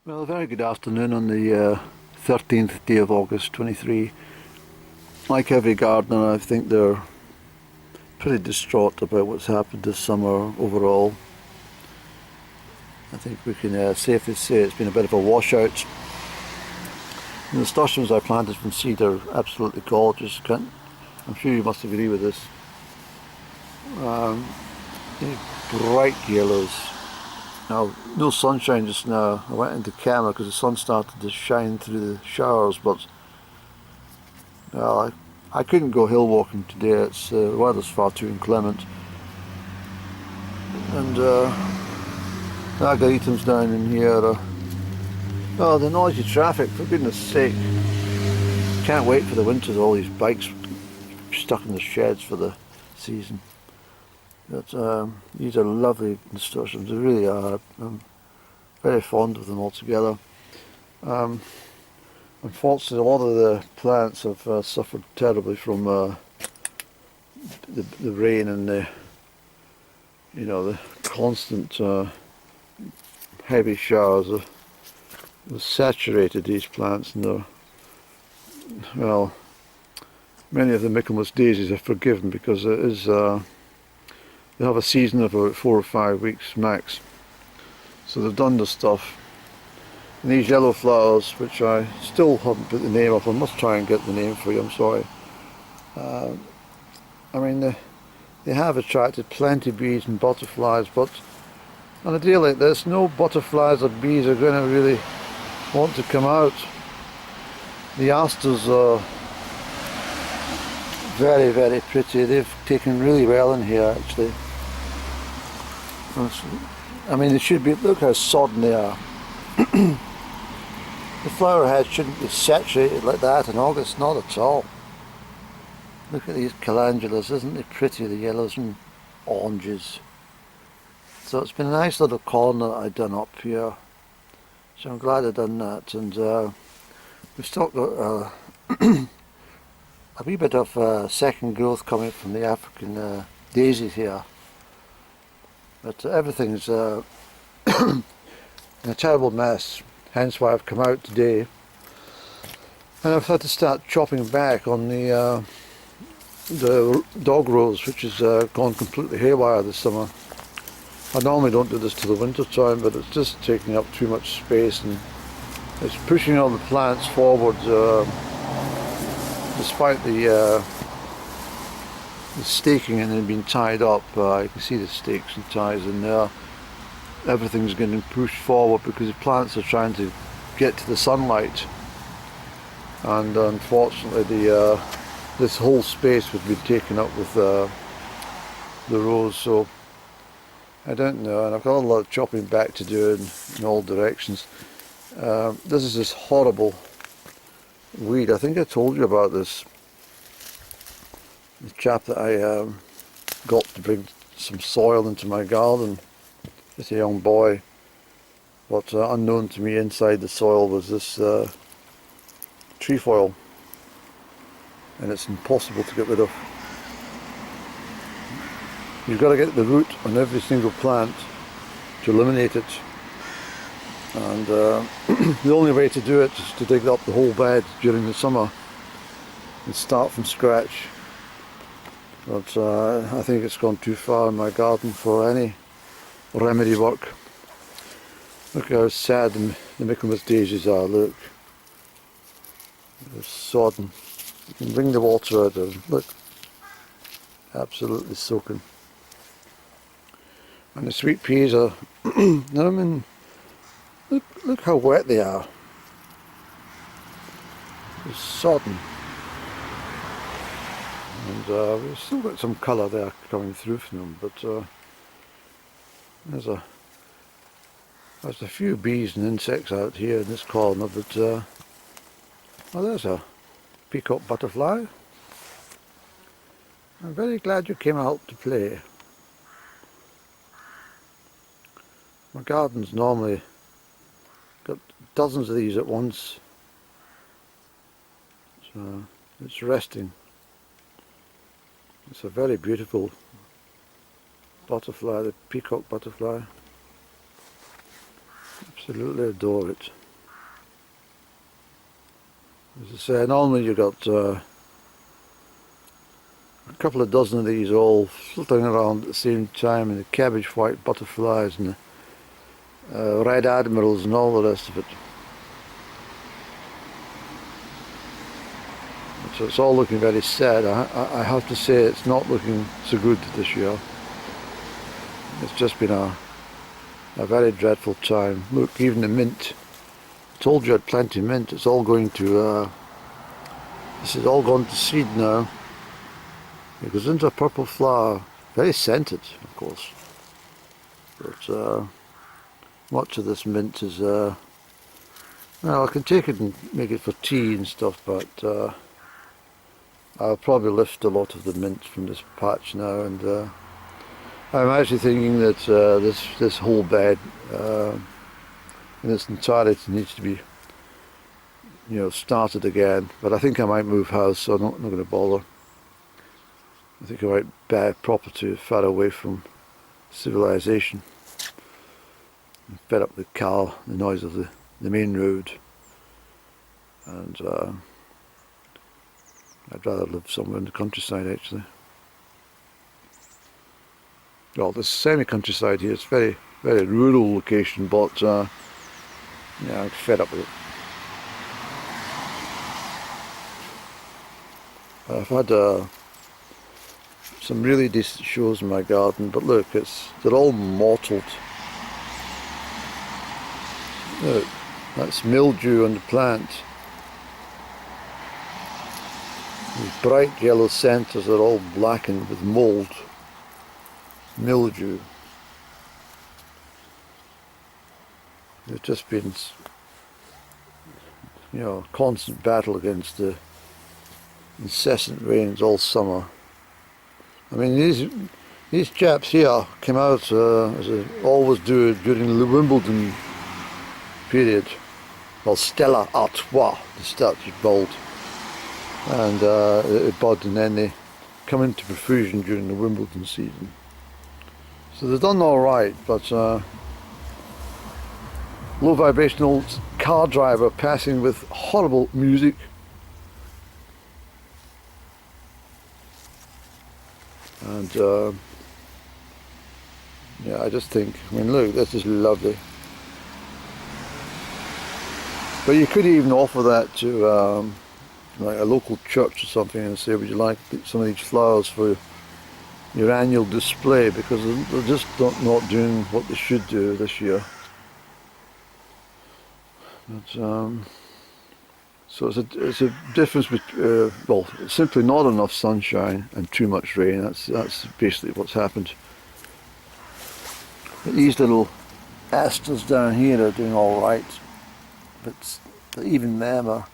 Well, a very good afternoon on the 13th day of August 23. Like every gardener, I think they're pretty distraught about what's happened this summer overall. I think we can safely say it's been a bit of a washout. And the nasturtiums I planted from seed are absolutely gorgeous. I'm sure you must agree with this. These bright yellows. Now, no sunshine just now. I went into camera because the sun started to shine through the showers, but well, I couldn't go hill walking today. The weather's far too inclement. And the arboretums down in here well, the noisy traffic, for goodness sake. Can't wait for the winter, all these bikes stuck in the sheds for the season. But these are lovely nasturtiums, they really are. I'm very fond of them altogether. Unfortunately, a lot of the plants have suffered terribly from the rain and the constant heavy showers have saturated these plants, and well, many of the Michaelmas daisies are forgiven because it is they have a season of about 4 or 5 weeks max, so they've done the stuff. And these yellow flowers, which I still haven't put the name up, I must try and get the name for you, I'm sorry. I mean, they have attracted plenty of bees and butterflies, but on a day like this, no butterflies or bees are going to really want to come out. The asters are very, very pretty. They've taken really well in here, actually. I mean, they should be, look how sodden they are. The flower heads shouldn't be saturated like that in August, not at all. Look at these calendulas, isn't it pretty, the yellows and oranges. So it's been a nice little corner that I've done up here. So I'm glad I've done that, and we've still got a wee bit of second growth coming from the African daisies here. But everything's in a terrible mess, hence why I've come out today. And I've had to start chopping back on the dog rose, which has gone completely haywire this summer. I normally don't do this till the winter time, but it's just taking up too much space and it's pushing all the plants forward, despite the staking and then being tied up. You can see the stakes and ties in there. Everything's getting pushed forward because the plants are trying to get to the sunlight, and unfortunately this whole space would be taken up with the rose. So I don't know, and I've got a lot of chopping back to do in all directions. This is this horrible weed. I think I told you about this. The chap that I got to bring some soil into my garden, just a young boy, but unknown to me, inside the soil was this trefoil, and it's impossible to get rid of. You've got to get the root on every single plant to eliminate it, and the only way to do it is to dig up the whole bed during the summer and start from scratch. But I think it's gone too far in my garden for any remedy work. Look how sad the Michaelmas daisies are, look. They're sodden. You can bring the water out of them, look. Absolutely soaking. And the sweet peas are, I mean, look how wet they are. They're sodden. And we've still got some colour there coming through from them, but there's a few bees and insects out here in this corner, but well, there's a peacock butterfly. I'm very glad you came out to play. My garden's normally got dozens of these at once, so it's resting. It's a very beautiful butterfly, the peacock butterfly. Absolutely Absolutely adore it. As I say, normally you've got a couple of dozen of these all fluttering around at the same time, and the cabbage white butterflies and the red admirals and all the rest of it. So it's all looking very sad. I have to say it's not looking so good this year. It's just been a very dreadful time. Look, even the mint. I told you I had plenty of mint. It's all going to, this is all gone to seed now. It goes into a purple flower. Very scented, of course. But much of this mint is, well, I can take it and make it for tea and stuff, but I'll probably lift a lot of the mint from this patch now, and I'm actually thinking that this whole bed in its entirety needs to be, started again. But I think I might move house, so I'm not going to bother. I think I might buy property far away from civilization. I'm fed up with the noise of the main road, and I'd rather live somewhere in the countryside, actually. Well, this semi-countryside here, it's very, very rural location, but yeah, I'm fed up with it. I've had some really decent shows in my garden, but look, they're all mottled. Look, that's mildew on the plant. These bright yellow centres are all blackened with mould. Mildew. There's just been, a constant battle against the incessant rains all summer. I mean, these chaps here came out as they always do during the Wimbledon period. Well, Stella Artois, the start is bold, and it bud, and then they come into profusion during the Wimbledon season. So they've done all right, but low vibrational car driver passing with horrible music. And yeah, I just think, I mean, look, this is lovely. But you could even offer that to like a local church or something and say, would you like some of these flowers for your annual display, because they're just not doing what they should do this year. But, so it's a difference between, well, simply not enough sunshine and too much rain. That's basically what's happened. But these little asters down here are doing all right, but even them are,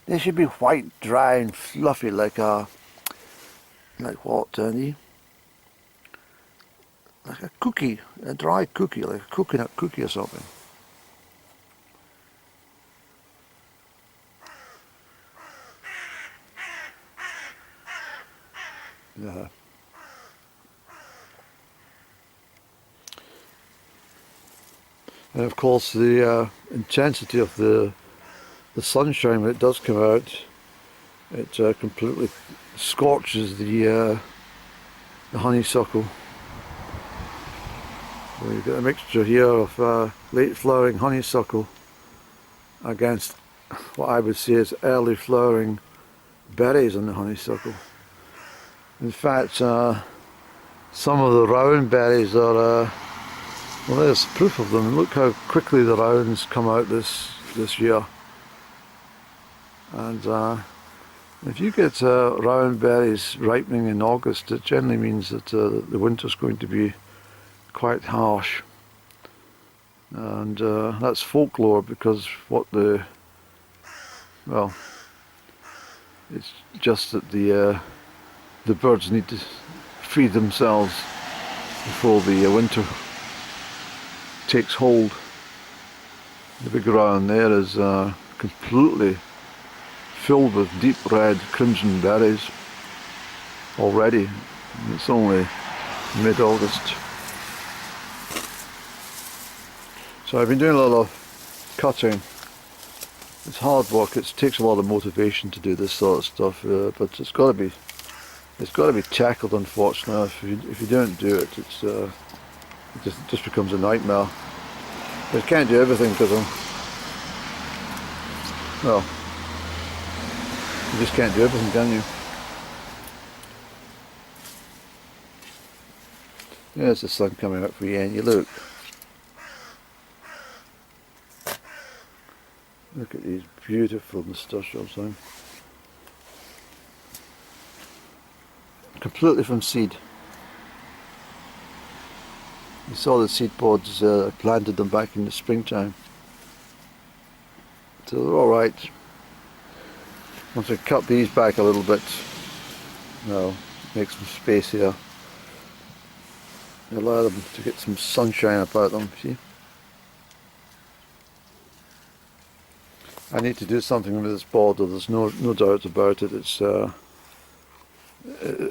they should be white, dry and fluffy like what, Andy? Like a cookie, a dry cookie, like a coconut cookie or something. Yeah. And of course the intensity of the sunshine when it does come out, it completely scorches the honeysuckle. So you get a mixture here of late flowering honeysuckle against what I would say is early flowering berries on the honeysuckle. In fact, some of the round berries are, well, there's proof of them. Look how quickly the rounds come out this year. And if you get round berries ripening in August, it generally means that the winter's going to be quite harsh. And that's folklore, because well, it's just that the birds need to feed themselves before the winter takes hold. The big round there is completely filled with deep red crimson berries already. It's only mid-August. So I've been doing a lot of cutting. It's hard work. It takes a lot of motivation to do this sort of stuff, but it's got to be tackled. Unfortunately, if you don't do it, it just becomes a nightmare. But you can't do everything because well, you just can't do everything, can you? There's the sun coming up for you, and you look. Look at these beautiful nasturtials, completely from seed. You saw the seed pods, I planted them back in the springtime. So they're alright. Once I cut these back a little bit, make some space here. Allow them to get some sunshine about them, see? I need to do something with this border, there's no doubt about it. It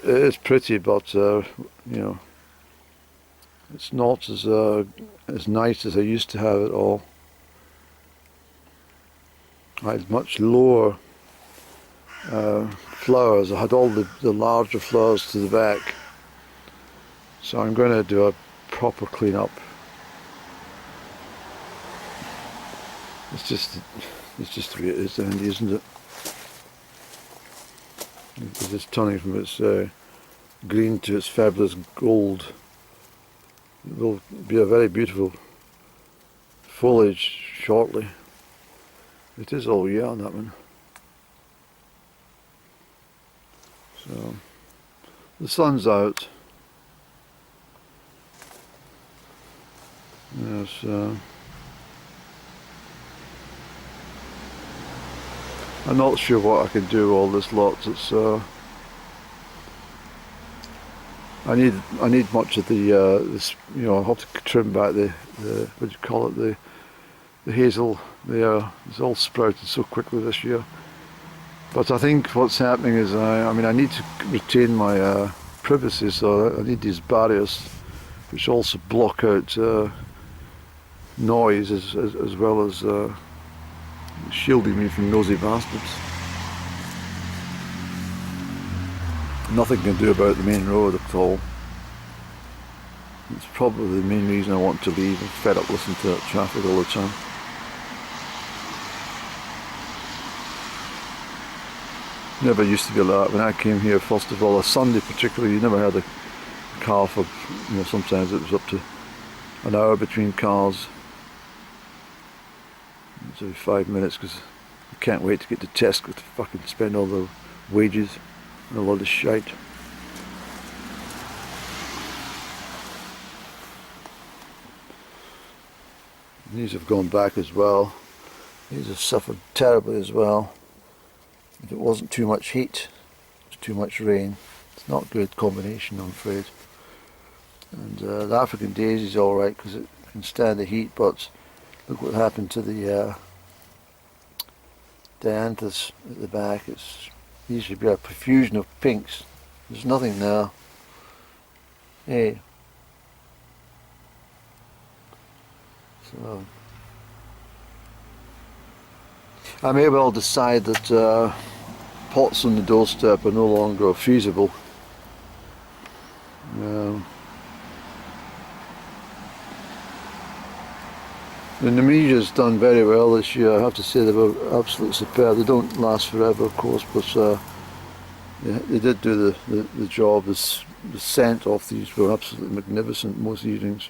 is pretty, but you know, it's not as nice as I used to have it all. I had much lower flowers. I had all the larger flowers to the back. So I'm going to do a proper clean up. It's just the way it is, Andy, isn't it? It's just turning from its green to its fabulous gold. It will be a very beautiful foliage shortly. It is all year on that one. So the sun's out. Yes. I'm not sure what I can do with all this lot. It's I need much of the this, you know, I have to trim back the what do you call it, the hazel there. It's all sprouted so quickly this year. But I think what's happening is I mean I need to retain my privacy, so I need these barriers which also block out noise as well as shielding me from nosy bastards. Nothing can do about the main road at all. It's probably the main reason I want to leave. I'm fed up listening to that traffic all the time. Never used to be like that. When I came here, first of all, a Sunday particularly, you never had a car for, you know, sometimes it was up to an hour between cars. It's every 5 minutes because I can't wait to get to Tesco to fucking spend all the wages and a lot of shite. These have gone back as well. These have suffered terribly as well. If it wasn't too much heat, it's too much rain. It's not a good combination, I'm afraid. And the African daisy is alright because it can stand the heat, but look what happened to the dianthus at the back. These should be a profusion of pinks. There's nothing now. Hey. So I may well decide that pots on the doorstep are no longer feasible. The Nemesia's done very well this year. I have to say they were absolutely superb. They don't last forever, of course, but they did do the job. The scent of these were absolutely magnificent most evenings.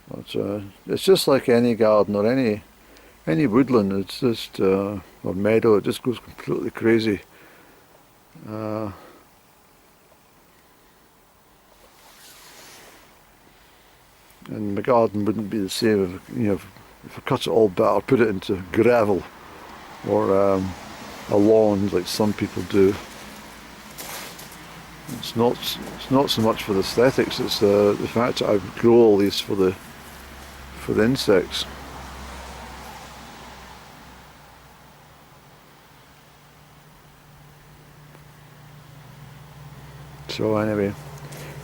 But it's just like any garden or any woodland. It's just or meadow. It just goes completely crazy. And my garden wouldn't be the same if, you know, if I cut it all back or put it into gravel or a lawn like some people do. It's not so much for the aesthetics. It's the fact that I grow all these for the insects. So anyway,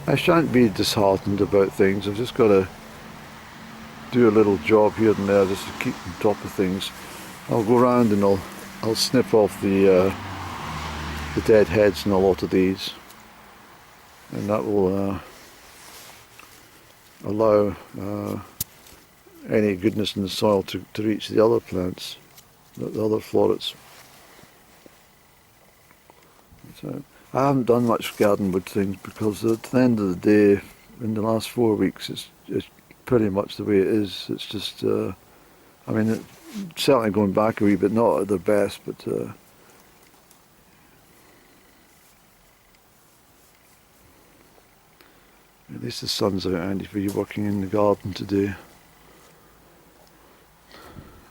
I shan't be disheartened about things. I've just got to do a little job here and there just to keep on top of things. I'll go around and I'll snip off the dead heads in a lot of these, and that will allow any goodness in the soil to reach the other plants, the other florets. So I haven't done much garden Witterings because at the end of the day, in the last 4 weeks, it's pretty much the way it is. It's just, I mean, it's certainly going back a wee bit, not at the best, but at least the sun's out, Andy, for you working in the garden today.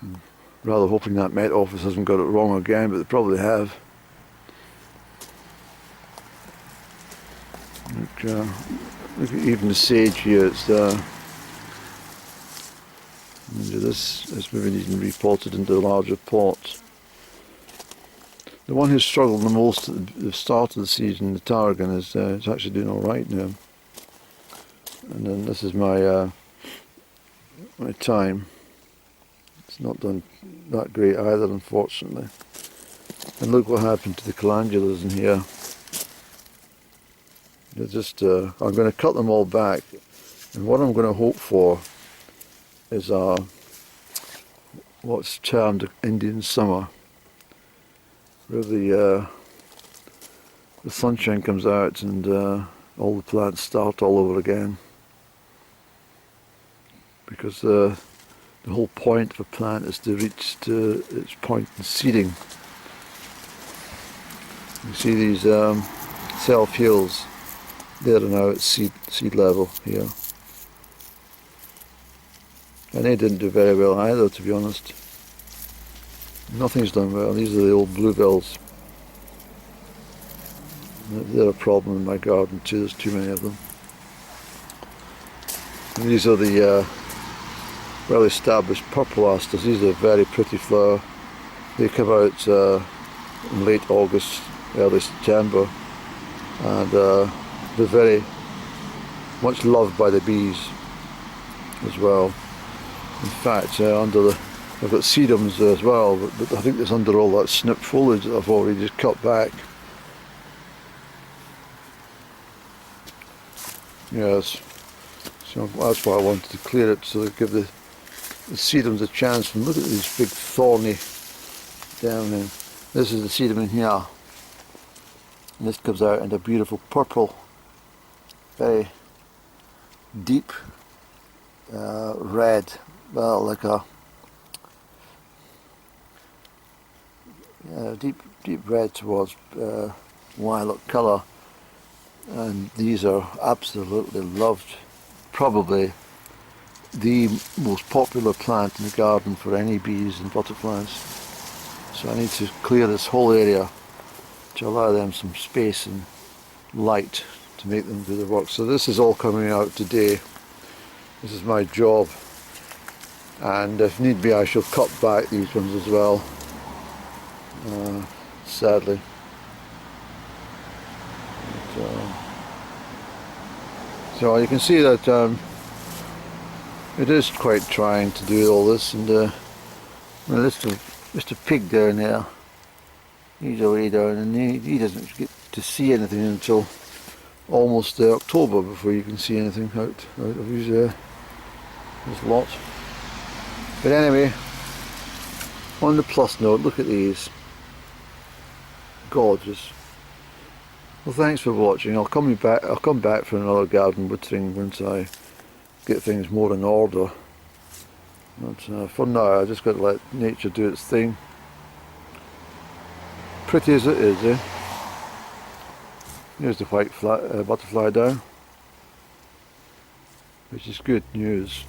I'm rather hoping that Met Office hasn't got it wrong again, but they probably have. Look at even the sage here. It's this maybe needing repotted into larger pots. The one who's struggled the most at the start of the season, the tarragon, is actually doing all right now. And then this is my my thyme. It's not done that great either, unfortunately. And look what happened to the calendulas in here. They're just, I'm going to cut them all back, and what I'm going to hope for is what's termed Indian summer, where the sunshine comes out and all the plants start all over again. Because the whole point of a plant is to reach to its point in seeding. You see these self-heals. They're now at seed level here. And they didn't do very well either, to be honest. Nothing's done well. These are the old bluebells. They're a problem in my garden too. There's too many of them. And these are the well-established purple asters. These are a very pretty flower. They come out in late August, early September, and they're very much loved by the bees as well. In fact, I've got sedums as well, but I think it's under all that snip foliage that I've already just cut back. Yes, so that's why I wanted to clear it, so to give the sedums a chance. And look at these big thorny down in. This is the sedum in here, and this comes out in a beautiful purple, very deep red, well, like a deep red towards violet colour, and these are absolutely loved. Probably the most popular plant in the garden for any bees and butterflies. So I need to clear this whole area to allow them some space and light to make them do the work. So this is all coming out today. This is my job, and if need be I shall cut back these ones as well, sadly. But, so you can see that it is quite trying to do all this, and Mr. Pig down there, he's away down, and he doesn't get to see anything until almost October before you can see anything out of his lot. But anyway, on the plus note, look at these. Gorgeous. Well, thanks for watching. I'll come back for another garden Wittering once I get things more in order. But for now, I just got to let nature do its thing. Pretty as it is, eh? Here's the white butterfly down, which is good news.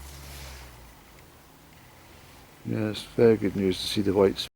Yes, very good news to see the whites.